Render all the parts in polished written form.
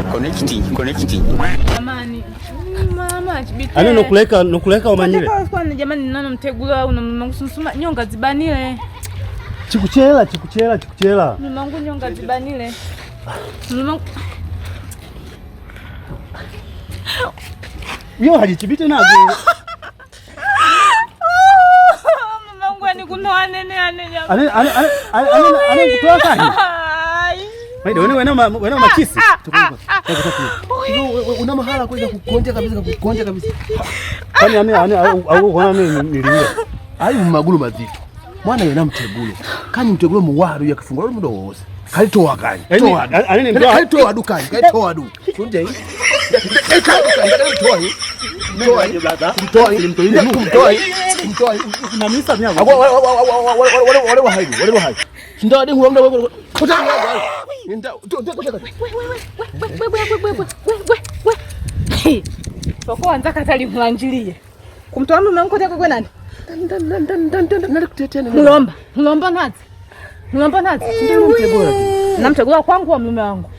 Connecting. Jamani. Mama chibite. Ani nukuleka umanyile. Kwa jamani nano mtegula au mangusuma nyonga zibanile. Chikuchela. Mmangu nyonga zibanile. Mmangu. Yo halichibite nazo. Mmangu ani kunoa nene jamani. Ani kutoa kani? Maida wewe machisi. Una mahala kuja kukonja kabisa. Kwani au kuna nini nilia? Ai magulu mazito. Mwana yena mtegulo. Kani mtegulo muwaru yakifungua muda wose. Kalitoa kani. Ani ndio kalitoa dukani, kalitoa du. Kunje hii. Toa hii brother. Toa hii. Na misa mia. Wale wa hai. Ndio hadi huamda wewe. Soko anza katali mwanjilie. Kumtoa mume wangu kwa nani? Mlomba nazi. Ndio mtegula. Namtegula kwangu wa mume wangu.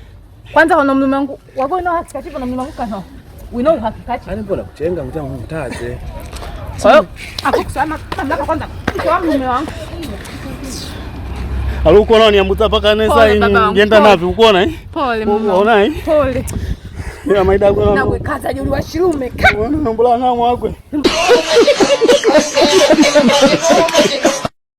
Kwanza wana mume wangu wago na hakikati na mume wangu kana. Wino hakikati. Ani mbona kuchenga mtaze. Kwa hiyo akokusema nataka kwanza kwa mume wangu. Aluko nani ambuta paka nesa ngenda navi ukoona Pole mama. Unaona Pole. Ya maida kwa na wekaza juli wa shirume. Unaona mbona ngamo wakwe.